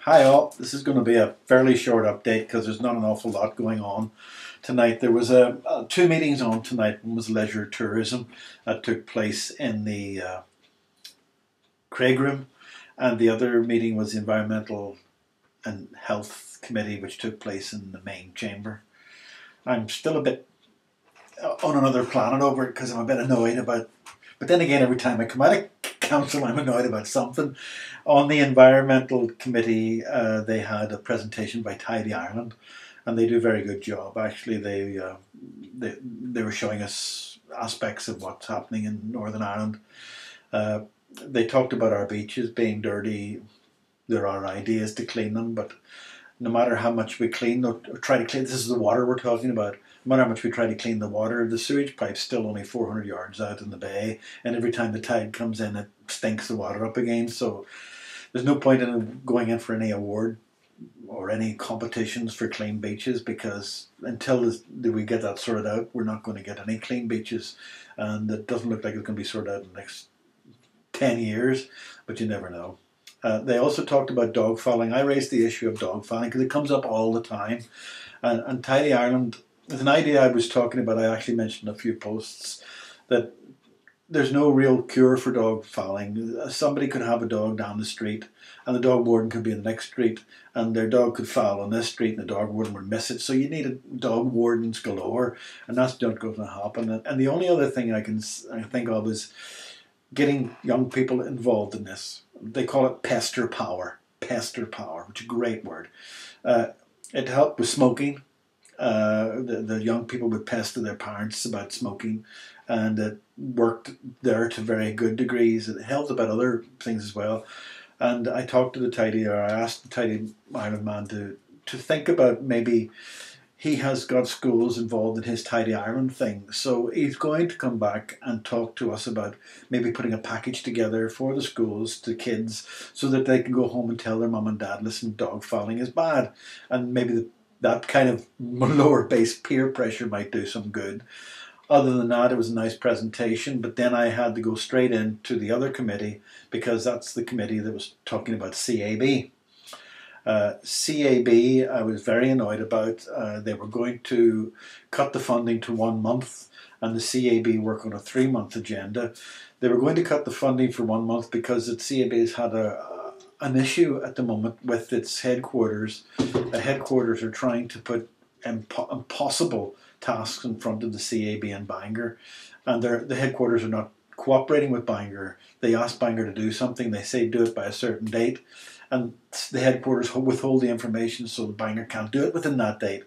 Hi all, this is going to be a fairly short update because there's not an awful lot going on tonight. There was two meetings on tonight. One was leisure tourism that took place in the Craig Room, and the other meeting was the environmental and health committee, which took place in the main chamber. I'm still a bit on another planet over it because I'm a bit annoyed about, but then again, every time I come out of council, I'm annoyed about something. On the environmental committee, they had a presentation by Tidy Ireland, and they do a very good job. Actually, they were showing us aspects of what's happening in Northern Ireland. They talked about our beaches being dirty. There are ideas to clean them, but no matter how much we clean or try to clean, this is the water we're talking about. No matter how much we try to clean the water, the sewage pipe's still only 400 yards out in the bay, and every time the tide comes in, it stinks the water up again. So there's no point in going in for any award or any competitions for clean beaches, because until we get that sorted out, we're not going to get any clean beaches, and it doesn't look like it's going to be sorted out in the next 10 years, but you never know. They also talked about dog fouling. I raised the issue of dog fouling because it comes up all the time. And Tidy Ireland is an idea I was talking about. I actually mentioned in a few posts that there's no real cure for dog fouling. Somebody could have a dog down the street, and the dog warden could be in the next street, and their dog could foul on this street, and the dog warden would miss it. So you need a dog wardens galore, and that's not going to happen. And the only other thing I think of is getting young people involved in this. They call it pester power, which is a great word. It helped with smoking. The young people would pester their parents about smoking, and it worked there to very good degrees. It helped about other things as well. And I talked to I asked the Tidy Ireland man to think about maybe he has got schools involved in his Tidy Ireland thing. So he's going to come back and talk to us about maybe putting a package together for the schools, to kids, so that they can go home and tell their mum and dad, listen, dog fouling is bad. And maybe that kind of lower base peer pressure might do some good. Other than that, it was a nice presentation, but then I had to go straight into the other committee, because that's the committee that was talking about CAB. CAB, I was very annoyed about. They were going to cut the funding to 1 month, and the CAB work on a 3-month agenda. They were going to cut the funding for 1 month because the CAB has had an issue at the moment with its headquarters. The headquarters are trying to put impossible tasks in front of the CAB in Bangor, and the headquarters are not cooperating with Bangor. They ask Bangor to do something, they say do it by a certain date, and the headquarters withhold the information, so the Bangor can't do it within that date.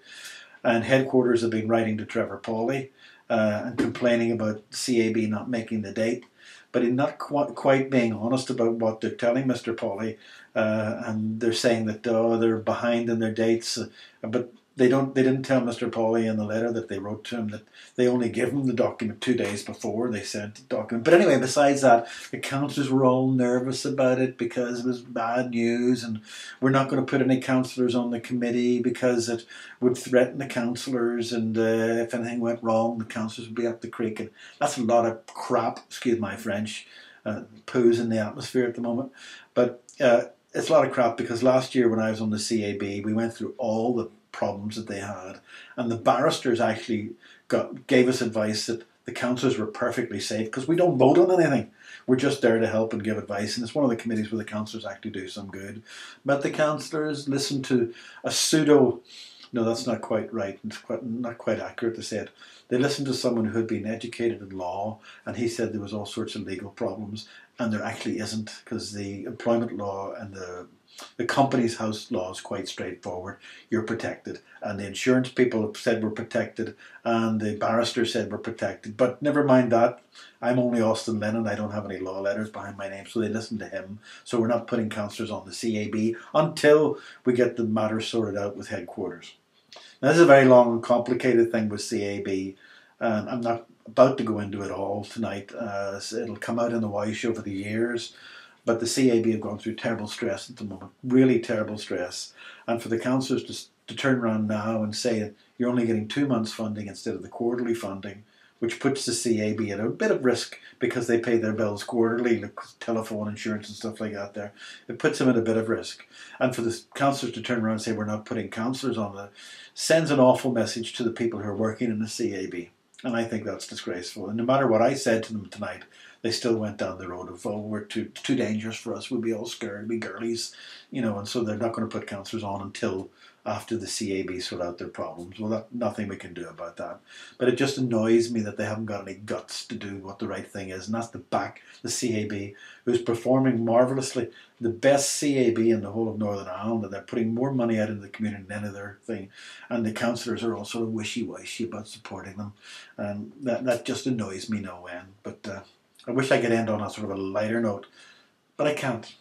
And headquarters have been writing to Trevor Pawley and complaining about CAB not making the date, but in not quite being honest about what they're telling Mr. Pawley, and they're saying that they're behind in their dates, but they didn't tell Mr. Pawley in the letter that they wrote to him that they only give him the document 2 days before they sent the document. But anyway, besides that, the councillors were all nervous about it because it was bad news, and we're not going to put any councillors on the committee because it would threaten the councillors, and if anything went wrong, the councillors would be up the creek. And that's a lot of crap, excuse my French, poos in the atmosphere at the moment. But it's a lot of crap, because last year when I was on the CAB, we went through all the problems that they had, and the barristers actually gave us advice that the councillors were perfectly safe, because we don't vote on anything. We're just there to help and give advice, and it's one of the committees where the councillors actually do some good. But the councillors listened to a pseudo, no, that's not quite right, it's not quite accurate to say it. They listened to someone who had been educated in law, and he said there was all sorts of legal problems, and there actually isn't, because the employment law and the company's house law is quite straightforward. You're protected, and the insurance people said we're protected, and the barrister said we're protected. But never mind that. I'm only Austin Lennon. I don't have any law letters behind my name, so they listened to him. So we're not putting councillors on the CAB until we get the matter sorted out with headquarters. Now, this is a very long and complicated thing with CAB, and I'm not about to go into it all tonight. It'll come out in the Y show for the years. But the CAB have gone through terrible stress at the moment, really terrible stress. And for the councillors to turn around now and say you're only getting 2 months funding instead of the quarterly funding, which puts the CAB at a bit of risk because they pay their bills quarterly, like telephone insurance and stuff like that there. It puts them at a bit of risk. And for the councillors to turn around and say we're not putting councillors on it sends an awful message to the people who are working in the CAB. And I think that's disgraceful. And no matter what I said to them tonight, they still went down the road of, oh, we're too dangerous for us. We'll be all scared. We'll be girlies, and so they're not going to put councillors on until after the CAB sort out their problems. Well, nothing we can do about that. But it just annoys me that they haven't got any guts to do what the right thing is, and that's to back the CAB, who's performing marvellously, the best CAB in the whole of Northern Ireland, and they're putting more money out into the community than any other thing. And the councillors are all sort of wishy-washy about supporting them, and that just annoys me no end. But I wish I could end on a sort of a lighter note, but I can't.